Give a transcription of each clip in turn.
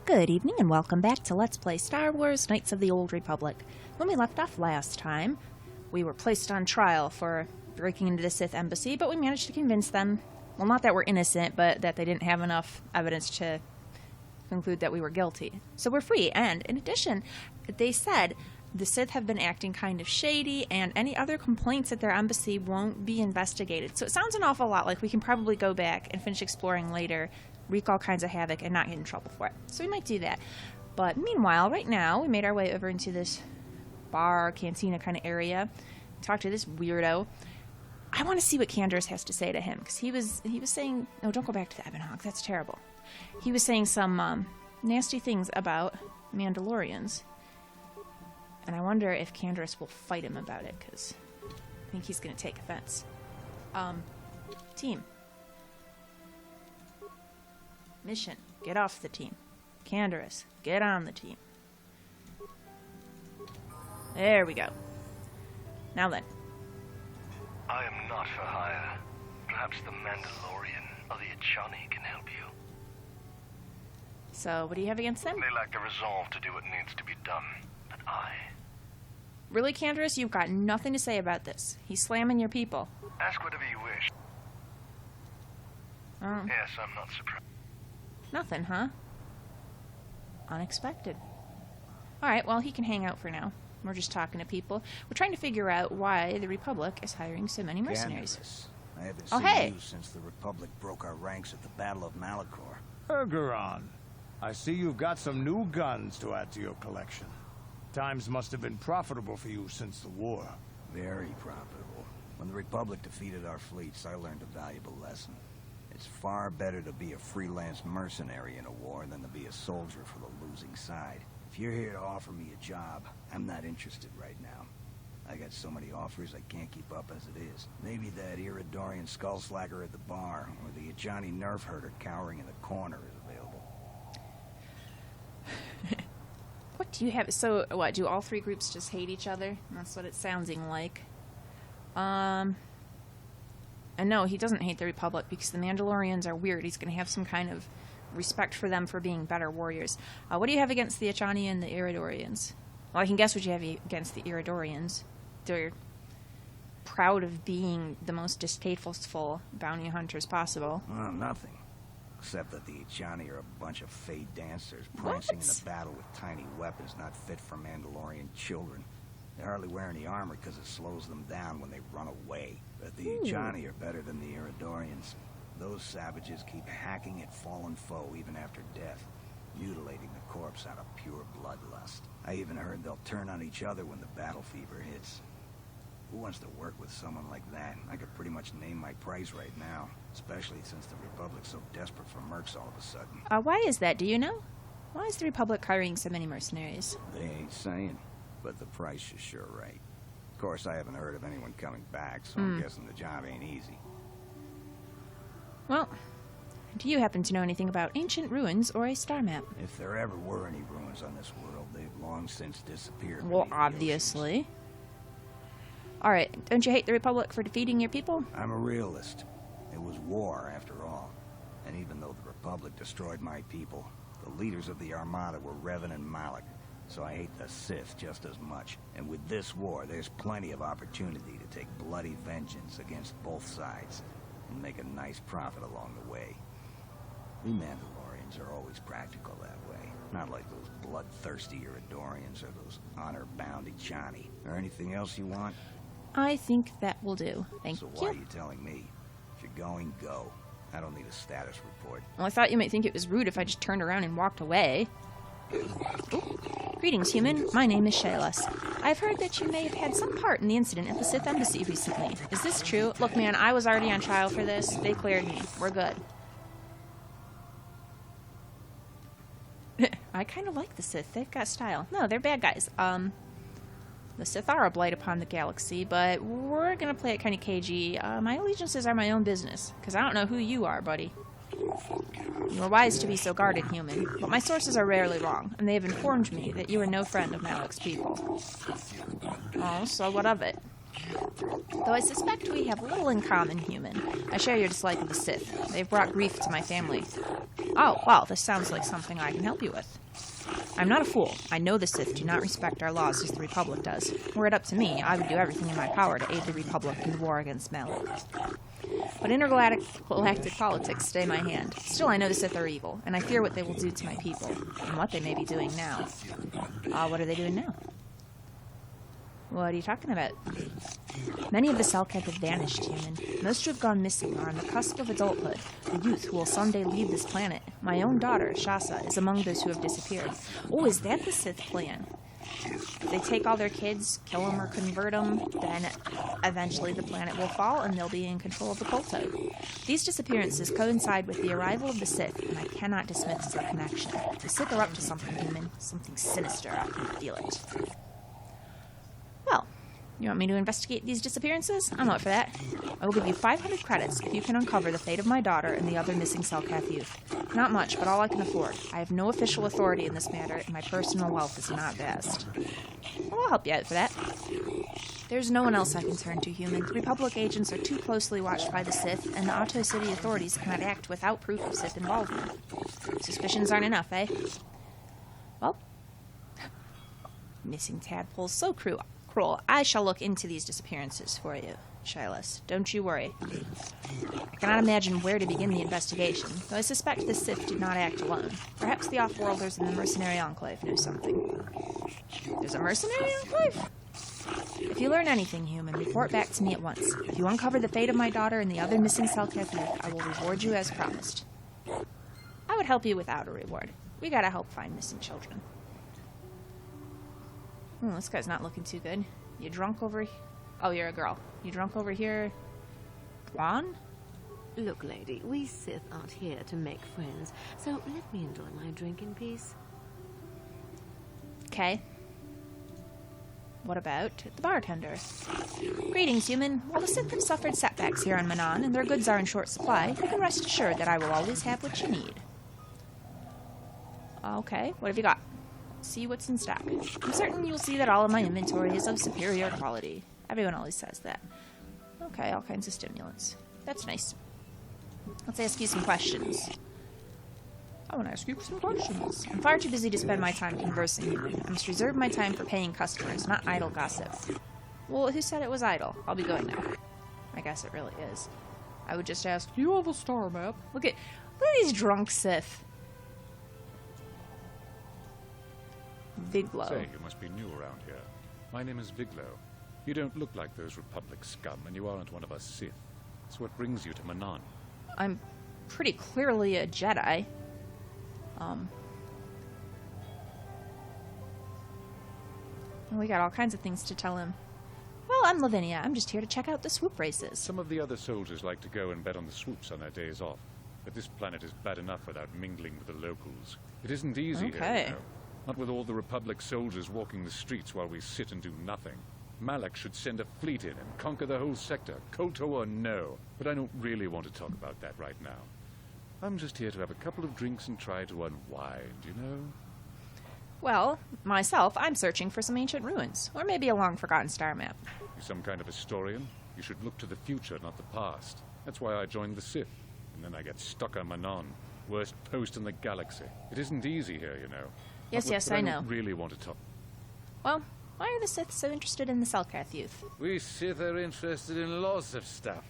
Good evening and welcome back to Let's Play Star Wars Knights of the Old Republic. When we left off last time, we were placed on trial for breaking into the Sith embassy, but we managed to convince them, well, not that we're innocent, but that they didn't have enough evidence to conclude that we were guilty. So we're free, and in addition, they said the Sith have been acting kind of shady, and any other complaints at their embassy won't be investigated. So it sounds an awful lot like we can probably go back and finish exploring later, wreak all kinds of havoc, and not get in trouble for it. So we might do that. But meanwhile, right now, we made our way over into this bar, cantina kind of area, talked to this weirdo. I want to see what Canderous has to say to him, because he was saying, no, don't go back to the Ebon Hawk, that's terrible. He was saying some nasty things about Mandalorians. And I wonder if Canderous will fight him about it, because I think he's going to take offense. Team. Mission. Get off the team. Canderous. Get on the team. There we go. Now then. I am not for hire. Perhaps the Mandalorian or the Achani can help you. So, what do you have against them? They lack the resolve to do what needs to be done. But I... Really, Canderous? You've got nothing to say about this. He's slamming your people. Ask whatever you wish. Oh. Yes, I'm not surprised. Nothing, huh? Unexpected. Alright, well, he can hang out for now. We're just talking to people. We're trying to figure out why the Republic is hiring so many mercenaries. Canderous. I haven't Oh, seen hey! you since the Republic broke our ranks at the Battle of Malachor. Ergeron, I see you've got some new guns to add to your collection. Times must have been profitable for you since the war. Very profitable. When the Republic defeated our fleets, I learned a valuable lesson. It's far better to be a freelance mercenary in a war than to be a soldier for the losing side. If you're here to offer me a job, I'm not interested right now. I got so many offers I can't keep up as it is. Maybe that Iridorian skullslacker at the bar, or the Ajani nerf herder cowering in the corner is available. What do you have? So, what, do all three groups just hate each other? That's what it's sounding like. And no, he doesn't hate the Republic because the Mandalorians are weird. He's going to have some kind of respect for them for being better warriors. What do you have against the Achani and the Iridorians? Well, I can guess what you have against the Iridorians. They're proud of being the most distasteful bounty hunters possible. Well, nothing. Except that the Ajani are a bunch of fey dancers prancing in a battle with tiny weapons not fit for Mandalorian children. They hardly wear any armor because it slows them down when they run away. But the Ajani are better than the Iridorians. Those savages keep hacking at fallen foe even after death, mutilating the corpse out of pure bloodlust. I even heard they'll turn on each other when the battle fever hits. Who wants to work with someone like that? I could pretty much name my price right now, especially since the Republic's so desperate for mercs all of a sudden. Why is that? Do you know? Why is the Republic hiring so many mercenaries? They ain't saying, but the price is sure right. Of course, I haven't heard of anyone coming back, so I'm guessing the job ain't easy. Well, do you happen to know anything about ancient ruins or a star map? If there ever were any ruins on this world, they've long since disappeared. Well, beneath the obviously. Alright, don't you hate the Republic for defeating your people? oceans. I'm a realist. It was war, after all. And even though the Republic destroyed my people, the leaders of the Armada were Revan and Malak. So I hate the Sith just as much. And with this war, there's plenty of opportunity to take bloody vengeance against both sides and make a nice profit along the way. We Mandalorians are always practical that way. Not like those bloodthirsty Iridorians or those honor-bound Ajani. Or anything else you want? I think that will do. Thank So you. why are you telling me? If you're going, go. I don't need a status report. Well, I thought you might think it was rude if I just turned around and walked away. Greetings, human. My name is Shayless. I've heard that you may have had some part in the incident at the Sith Embassy recently. Is this true? Look, man, I was already on trial for this. They cleared me. We're good. I kind of like the Sith. They've got style. No, they're bad guys. The Sith are a blight upon the galaxy, but we're gonna play it kind of cagey. My allegiances are my own business, because I don't know who you are, buddy. You are wise to be so guarded, human, but my sources are rarely wrong, and they have informed me that you are no friend of Malak's people. Oh, so what of it? Though I suspect we have little in common, human. I share your dislike of the Sith. They've brought grief to my family. Oh, well, this sounds like something I can help you with. I'm not a fool. I know the Sith do not respect our laws as the Republic does. Were it up to me, I would do everything in my power to aid the Republic in the war against Malak. But intergalactic politics stay my hand. Still, I know the Sith are evil, and I fear what they will do to my people, and what they may be doing now. What are they doing now? What are you talking about? Many of the Selkath have vanished, human. Most who have gone missing are on the cusp of adulthood, the youth who will someday leave this planet. My own daughter, Shasa, is among those who have disappeared. Oh, is that the Sith plan? If they take all their kids, kill them or convert them, then eventually the planet will fall and they'll be in control of the Kotor. These disappearances coincide with the arrival of the Sith, and I cannot dismiss their connection. The Sith are up to something, human. Something sinister. I can feel it. Well, you want me to investigate these disappearances? I'm up for that. I will give you 500 credits if you can uncover the fate of my daughter and the other missing Selkath youth. Not much, but all I can afford. I have no official authority in this matter, and my personal wealth is not vast. Well, I'll help you out for that. There's no one else I can turn to, human. Republic agents are too closely watched by the Sith, and the Otto City authorities cannot act without proof of Sith involvement. Suspicions aren't enough, eh? Well, missing tadpoles, so cruel. I shall look into these disappearances for you, Shilas. Don't you worry. I cannot imagine where to begin the investigation, though I suspect the Sith did not act alone. Perhaps the Off-Worlders in the Mercenary Enclave know something. There's a Mercenary Enclave? If you learn anything, human, report back to me at once. If you uncover the fate of my daughter and the other missing Selkath youth, I will reward you as promised. I would help you without a reward. We gotta help find missing children. This guy's not looking too good. You drunk over here? Oh, you're a girl. You drunk over here? Blonde? Look, lady, we Sith aren't here to make friends, so let me enjoy my drink in peace. Okay. What about the bartender? Greetings, human. While the Sith have suffered setbacks here on Manaan and their goods are in short supply, you can rest assured that I will always have what you need. Okay, what have you got? See what's in stock. I'm certain you'll see that all of my inventory is of superior quality. Everyone always says that. Okay, all kinds of stimulants. That's nice. Let's ask you some questions. I want to ask you some questions. I'm far too busy to spend my time conversing here. I must reserve my time for paying customers, not idle gossip. Well, who said it was idle? I'll be going now. I guess it really is. I would just ask, do you have a star map? Look at these drunk Sith. Viglo. Say, you must be new around here. My name is Viglo. You don't look like those Republic scum, and you aren't one of us Sith. It's what brings you to Manaan. I'm pretty clearly a Jedi. We got all kinds of things to tell him. Well, I'm Lavinia. I'm just here to check out the swoop races. Some of the other soldiers like to go and bet on the swoops on their days off. But this planet is bad enough without mingling with the locals. It isn't easy here, you know. Not with all the Republic soldiers walking the streets while we sit and do nothing. Malak should send a fleet in and conquer the whole sector, Kotor or no. But I don't really want to talk about that right now. I'm just here to have a couple of drinks and try to unwind, you know? Well, myself, I'm searching for some ancient ruins, or maybe a long-forgotten star map. You're some kind of historian? You should look to the future, not the past. That's why I joined the Sith, and then I get stuck on Manaan, worst post in the galaxy. It isn't easy here, you know. Yes, I know. I don't really want to talk. Well, why are the Sith so interested in the Selkath youth? We Sith are interested in lots of stuff.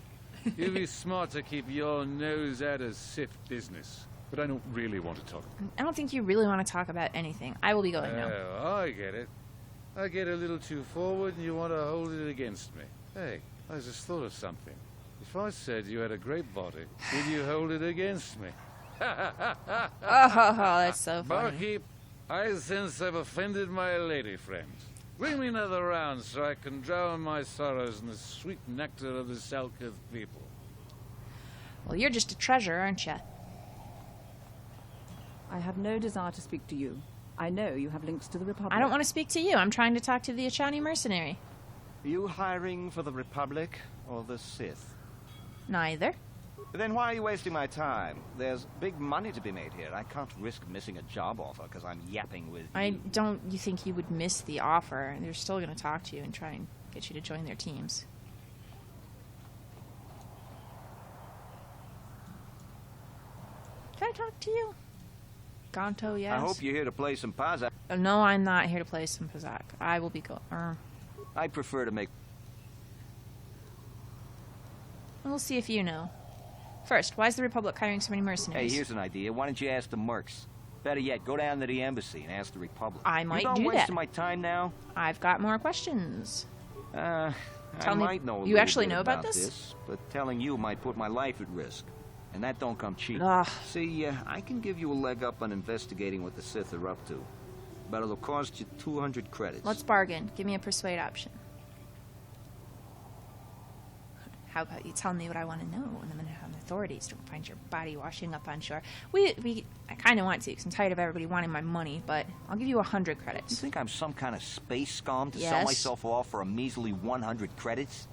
You'd be smart to keep your nose out of Sith business. But I don't really want to talk. I don't think you really want to talk about anything. I will be going now. Oh, I get it. I get a little too forward and you want to hold it against me. Hey, I just thought of something. If I said you had a great body, would you hold it against me? Oh, that's so funny. Barkeep, I sense I've offended my lady friend. Bring me another round so I can drown my sorrows in the sweet nectar of the Selkath people. Well, you're just a treasure, aren't you? I have no desire to speak to you. I know you have links to the Republic. I don't want to speak to you. I'm trying to talk to the Achani mercenary. Are you hiring for the Republic or the Sith? Neither. Then why are you wasting my time? There's big money to be made here. I can't risk missing a job offer because I'm yapping with you. You think you would miss the offer? They're still going to talk to you and try and get you to join their teams. Can I talk to you? Gonto, yes. I hope you're here to play some Pazak. No, I'm not here to play some Pazak. I will be I'd prefer to make... We'll see if you know. First, why is the Republic hiring so many mercenaries? Hey, here's an idea. Why don't you ask the mercs? Better yet, go down to the embassy and ask the Republic. I might do that. You're not wasting my time now? I've got more questions. I might know a you little actually bit know about this? but telling you might put my life at risk. And that don't come cheap. Ugh. See, I can give you a leg up on investigating what the Sith are up to. But it'll cost you 200 credits. Let's bargain. Give me a persuade option. How about you tell me what I want to know, and the Manaan authorities don't find your body washing up on shore? I kind of want to, because I'm tired of everybody wanting my money, but I'll give you 100 credits. You think I'm some kind of space scum to sell myself off for a measly 100 credits?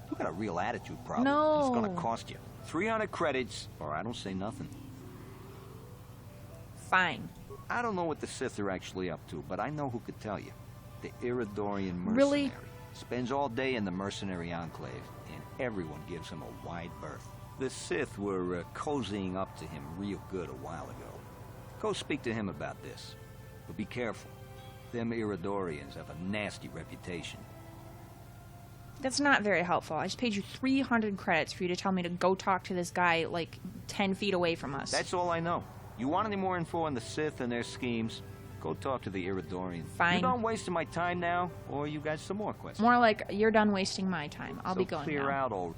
You got a real attitude problem. No. It's gonna cost you 300 credits, or I don't say nothing. Fine. I don't know what the Sith are actually up to, but I know who could tell you. The Iridorian mercenary. Really? Spends all day in the mercenary enclave, and everyone gives him a wide berth. The Sith were cozying up to him real good a while ago. Go speak to him about this. But be careful. Them Iridorians have a nasty reputation. That's not very helpful. I just paid you 300 credits for you to tell me to go talk to this guy, like, 10 feet away from us. That's all I know. You want any more info on the Sith and their schemes? Go talk to the Iridorians. Fine. You done wasting my time now, or you got some more questions? More like, you're done wasting my time. I'll be going clear now. out, old...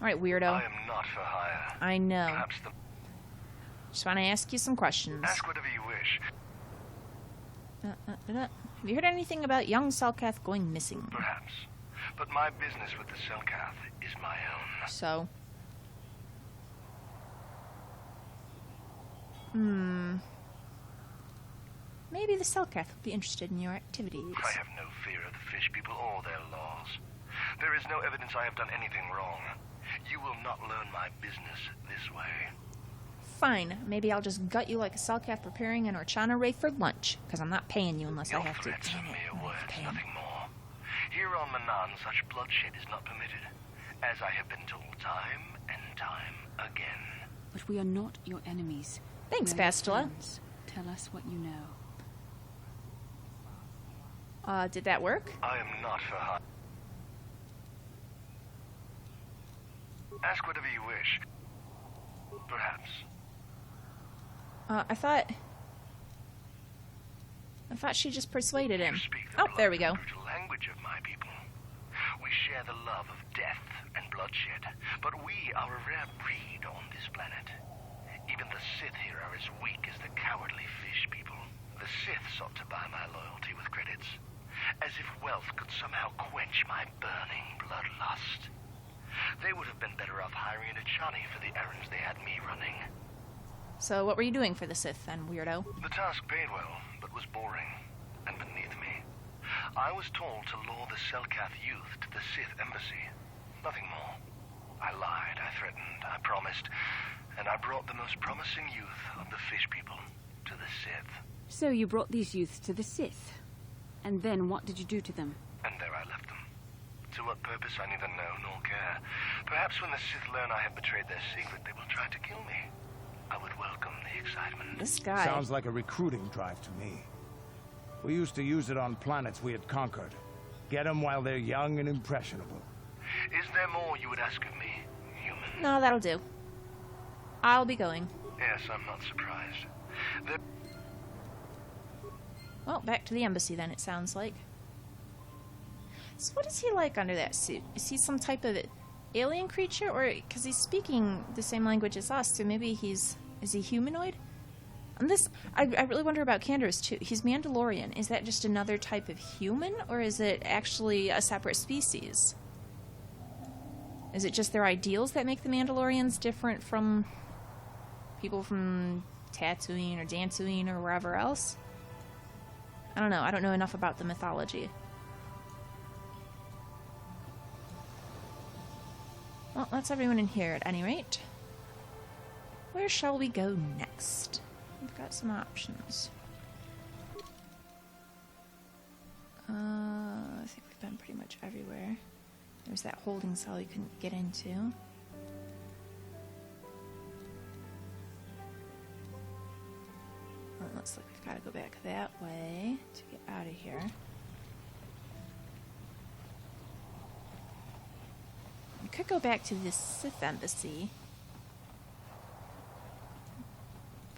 Alright, weirdo. I am not for hire. I know. Perhaps the... Just want to ask you some questions. Ask whatever you wish. Have you heard anything about young Selkath going missing? Perhaps. But my business with the Selkath is my own. So? Maybe the Selkath would be interested in your activities. I have no fear of the fish people or their laws. There is no evidence I have done anything wrong. You will not learn my business this way. Fine. Maybe I'll just gut you like a Selkath preparing an Orchana Ray for lunch, because I'm not paying you unless Your I have to. threats are Damn it, mere I'm words, paying. nothing more. Here on Manaan, such bloodshed is not permitted, as I have been told time and time again. But we are not your enemies. Thanks, We are your Bastila. friends. Tell us what you know. Did that work? I am not for hire. Ask whatever you wish. Perhaps. I thought she just persuaded him. You speak the Oh, there we go. brutal language of my people. We share the love of death and bloodshed, but we are a rare breed on this planet. Even the Sith here are as weak as the cowardly fish people. The Sith sought to buy my loyalty with credits, as if wealth could somehow quench my burning bloodlust. They would have been better off hiring a Chani for the errands they had me running. So what were you doing for the Sith then, weirdo? The task paid well, but was boring, and beneath me. I was told to lure the Selkath youth to the Sith embassy. Nothing more. I lied, I threatened, I promised, and I brought the most promising youth of the fish people to the Sith. So you brought these youths to the Sith. And then what did you do to them? And there I left them. To what purpose I neither know nor care. Perhaps when the Sith learn I have betrayed their secret, they will try to kill me. I would welcome the excitement. This guy. Sounds like a recruiting drive to me. We used to use it on planets we had conquered. Get them while they're young and impressionable. Is there more you would ask of me, human? No, that'll do. I'll be going. Yes, I'm not surprised. Well, back to the embassy then, it sounds like. So what is he like under that suit? Is he some type of alien creature? Or, because he's speaking the same language as us, so maybe is he humanoid? And this, I really wonder about Canderous too. He's Mandalorian. Is that just another type of human? Or is it actually a separate species? Is it just their ideals that make the Mandalorians different from people from Tatooine or Dantooine or wherever else? I don't know. I don't know enough about the mythology. Well, that's everyone in here at any rate. Where shall we go next? We've got some options. I think we've been pretty much everywhere. There's that holding cell we couldn't get into. Well, it looks like we've got to go back that way to get out of here. We could go back to the Sith embassy.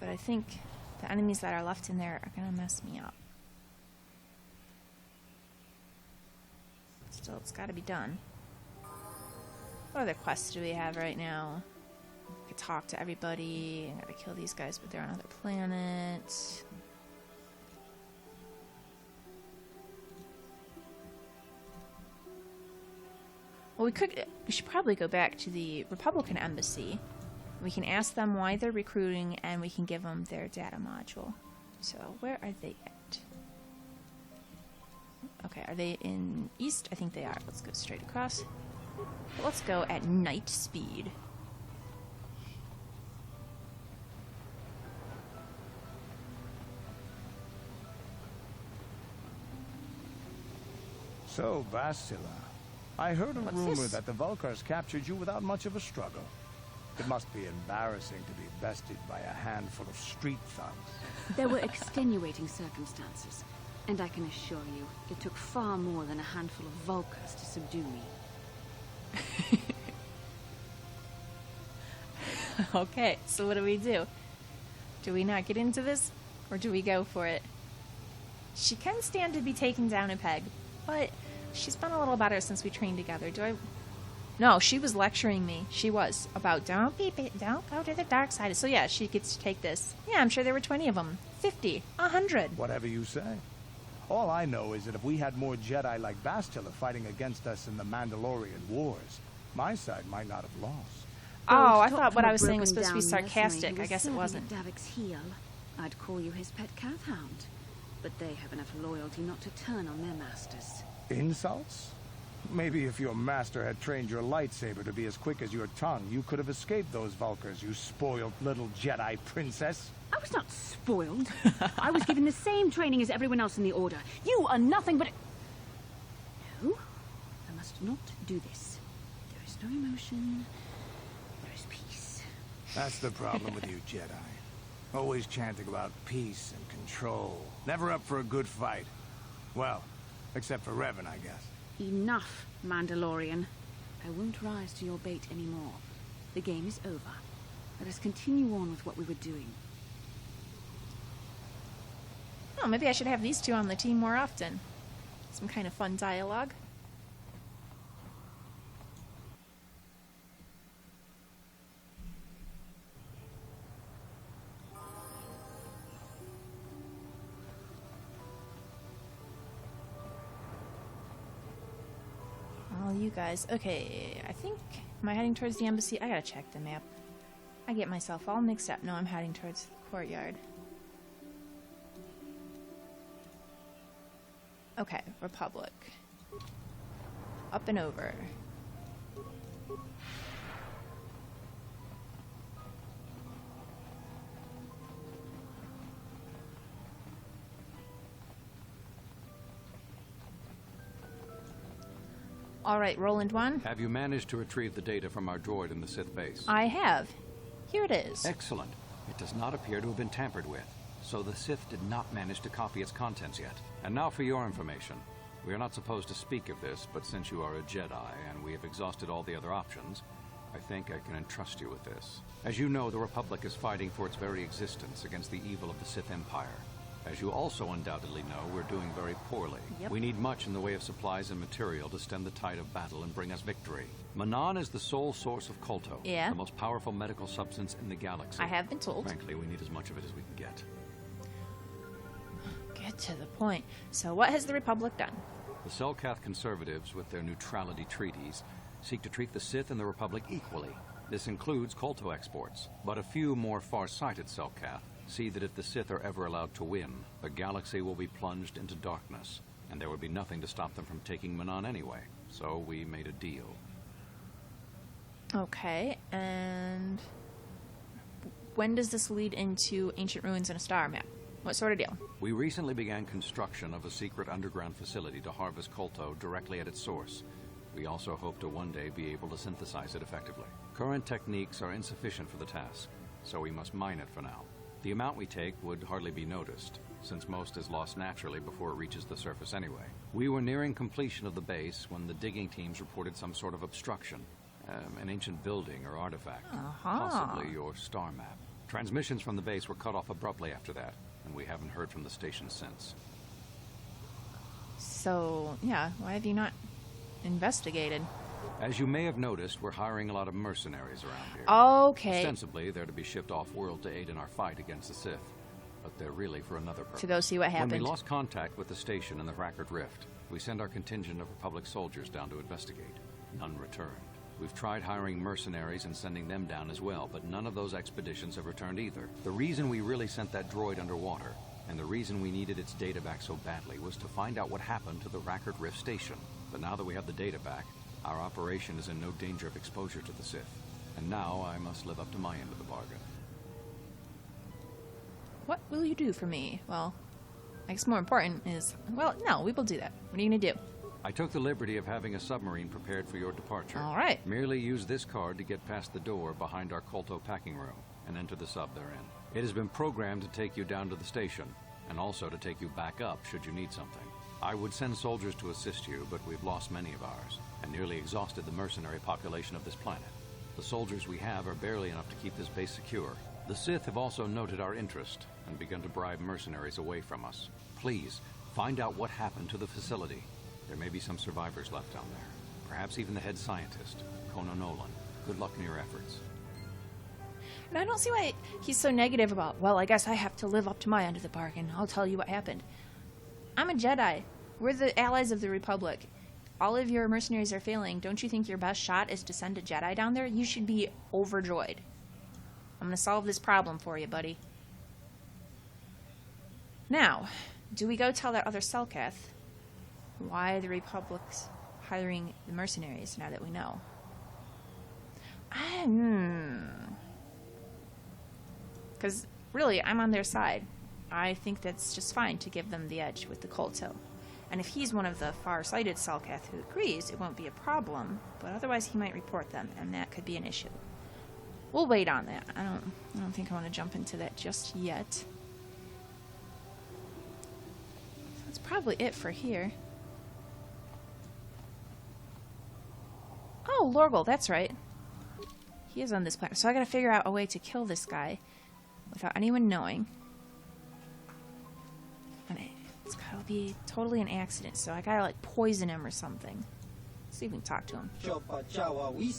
But I think the enemies that are left in there are going to mess me up. Still, it's got to be done. What other quests do we have right now? I could talk to everybody. I gotta kill these guys, but they're on other planets. Well, we should probably go back to the Republican embassy. We can ask them why they're recruiting, and we can give them their data module. So, where are they at? Okay, are they in east? I think they are. Let's go straight across. But let's go at night speed. So, Bastila, I heard a What's rumor this? that the Vulkars captured you without much of a struggle. It must be embarrassing to be bested by a handful of street thugs. There were extenuating circumstances, and I can assure you, it took far more than a handful of Vulkars to subdue me. Okay, so what do? Do we not get into this, or do we go for it? She can stand to be taken down a peg, but she's been a little better since we trained together. No, she was lecturing me. She was about don't go to the dark side. So yeah, she gets to take this. Yeah, I'm sure there were 20 of them, 50, 100. Whatever you say. All I know is that if we had more Jedi like Bastila fighting against us in the Mandalorian Wars, my side might not have lost. Oh, I thought what I was saying was supposed to be sarcastic. I guess it wasn't. Davik's heel. I'd call you his pet cat hound, but they have enough loyalty not to turn on their masters. Insults? Maybe if your master had trained your lightsaber to be as quick as your tongue, you could have escaped those Vulkars, you spoiled little Jedi princess. I was not spoiled. I was given the same training as everyone else in the Order. You are nothing but... No, I must not do this. There is no emotion. There is peace. That's the problem with you Jedi. Always chanting about peace and control. Never up for a good fight. Well, except for Revan, I guess. Enough, Mandalorian. I won't rise to your bait anymore. The game is over. Let us continue on with what we were doing. Oh, maybe I should have these two on the team more often. Some kind of fun dialogue. All you guys. Okay, I think... Am I heading towards the embassy? I gotta check the map. I get myself all mixed up. No, I'm heading towards the courtyard. Okay, Republic. Up and over. Alright, Roland 1. Have you managed to retrieve the data from our droid in the Sith base? I have. Here it is. Excellent. It does not appear to have been tampered with. So the Sith did not manage to copy its contents yet. And now for your information. We are not supposed to speak of this, but since you are a Jedi and we have exhausted all the other options, I think I can entrust you with this. As you know, the Republic is fighting for its very existence against the evil of the Sith Empire. As you also undoubtedly know, we're doing very poorly. Yep. We need much in the way of supplies and material to stem the tide of battle and bring us victory. Manaan is the sole source of Kotor, the most powerful medical substance in the galaxy. I have been told. Frankly, we need as much of it as we can get. Get to the point. So what has the Republic done? The Selkath conservatives, with their neutrality treaties, seek to treat the Sith and the Republic equally. This includes Kolto exports, but a few more far-sighted Selkath see that if the Sith are ever allowed to win, the galaxy will be plunged into darkness, and there would be nothing to stop them from taking Manaan anyway. So we made a deal. Okay, and when does this lead into ancient ruins and a star map? What sort of deal? We recently began construction of a secret underground facility to harvest Kolto directly at its source. We also hope to one day be able to synthesize it effectively. Current techniques are insufficient for the task, so we must mine it for now. The amount we take would hardly be noticed, since most is lost naturally before it reaches the surface anyway. We were nearing completion of the base when the digging teams reported some sort of obstruction. An ancient building or artifact. Possibly your star map. Transmissions from the base were cut off abruptly after that, and we haven't heard from the station since. So, yeah, why have you not investigated? As you may have noticed, we're hiring a lot of mercenaries around here. Okay. Ostensibly, they're to be shipped off-world to aid in our fight against the Sith, but they're really for another purpose. To go see what happened. When we lost contact with the station in the Rackard Rift, we sent our contingent of Republic soldiers down to investigate. None returned. We've tried hiring mercenaries and sending them down as well, but none of those expeditions have returned either. The reason we really sent that droid underwater, and the reason we needed its data back so badly, was to find out what happened to the Rackard Rift station. But now that we have the data back, our operation is in no danger of exposure to the Sith. And now I must live up to my end of the bargain. What will you do for me? Well, I guess more important is, well, no, we will do that. What are you going to do? I took the liberty of having a submarine prepared for your departure. All right. Merely use this card to get past the door behind our Kotor packing room and enter the sub therein. It has been programmed to take you down to the station, and also to take you back up should you need something. I would send soldiers to assist you, but we've lost many of ours, and nearly exhausted the mercenary population of this planet. The soldiers we have are barely enough to keep this base secure. The Sith have also noted our interest, and begun to bribe mercenaries away from us. Please, find out what happened to the facility. There may be some survivors left down there. Perhaps even the head scientist, Kono Nolan. Good luck in your efforts. And I don't see why he's so negative about, well, I guess I have to live up to my end of the bargain. I'll tell you what happened. I'm a Jedi. We're the allies of the Republic. All of your mercenaries are failing. Don't you think your best shot is to send a Jedi down there? You should be overjoyed. I'm going to solve this problem for you, buddy. Now, do we go tell that other Selkath why the Republic's hiring the mercenaries now that we know? Because, really, I'm on their side. I think that's just fine to give them the edge with the Kolto. And if he's one of the far-sighted Selkath who agrees, it won't be a problem, but otherwise he might report them, and that could be an issue. We'll wait on that. I don't think I want to jump into that just yet. That's probably it for here. Oh, Lorgel, that's right. He is on this planet. So I gotta figure out a way to kill this guy without anyone knowing. And it's gotta be totally an accident, so I gotta, like, poison him or something. Let's see if we can talk to him.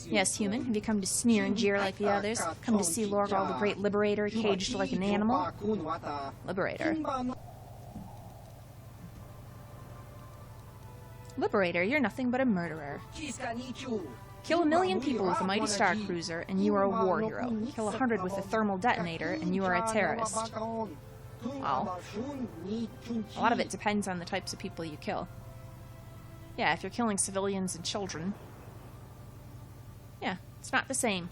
Yes, human, have you come to sneer and jeer like the others? Come to see Lorgel, the great liberator, caged like an animal? Liberator. Liberator, you're nothing but a murderer. Kill 1,000,000 people with a mighty star cruiser, and you are a war hero. Kill 100 with a thermal detonator, and you are a terrorist. Well, a lot of it depends on the types of people you kill. Yeah, if you're killing civilians and children, yeah, it's not the same.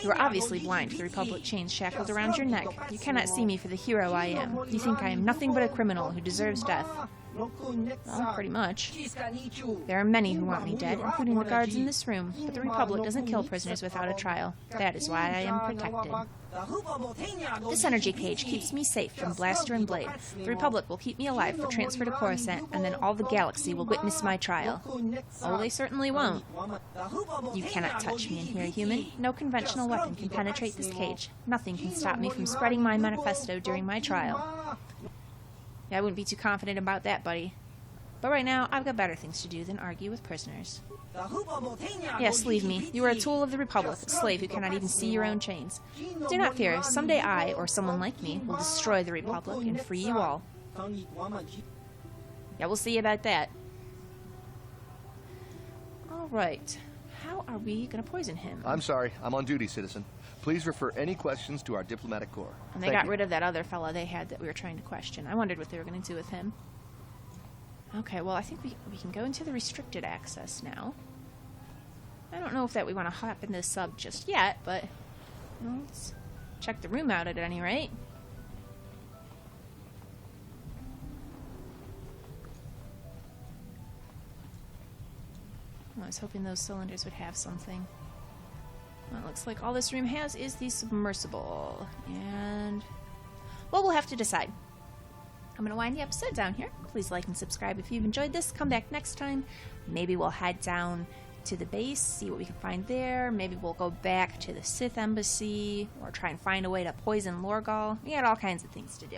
You are obviously blind for the Republic chains shackled around your neck. You cannot see me for the hero I am. You think I am nothing but a criminal who deserves death. Well, pretty much. There are many who want me dead, including the guards in this room, but the Republic doesn't kill prisoners without a trial. That is why I am protected. This energy cage keeps me safe from blaster and blade. The Republic will keep me alive for transfer to Coruscant, and then all the galaxy will witness my trial. Oh, they certainly won't. You cannot touch me in here, human. No conventional weapon can penetrate this cage. Nothing can stop me from spreading my manifesto during my trial. Yeah, I wouldn't be too confident about that, buddy. But right now, I've got better things to do than argue with prisoners. Yes, leave me. You are a tool of the Republic, a slave who cannot even see your own chains. Do not fear. Someday I, or someone like me, will destroy the Republic and free you all. Yeah, we'll see about that. Alright. How are we going to poison him? I'm sorry. I'm on duty, citizen. Please refer any questions to our diplomatic corps. And they got rid of that other fella they had that we were trying to question. I wondered what they were going to do with him. Okay, well, I think we can go into the restricted access now. I don't know if that we want to hop into the sub just yet, but let's check the room out at any rate. I was hoping those cylinders would have something. Well, it looks like all this room has is the submersible. And, well, we'll have to decide. I'm going to wind the episode down here. Please like and subscribe if you've enjoyed this. Come back next time. Maybe we'll head down to the base, see what we can find there. Maybe we'll go back to the Sith embassy, or try and find a way to poison Lorgal. We had all kinds of things to do.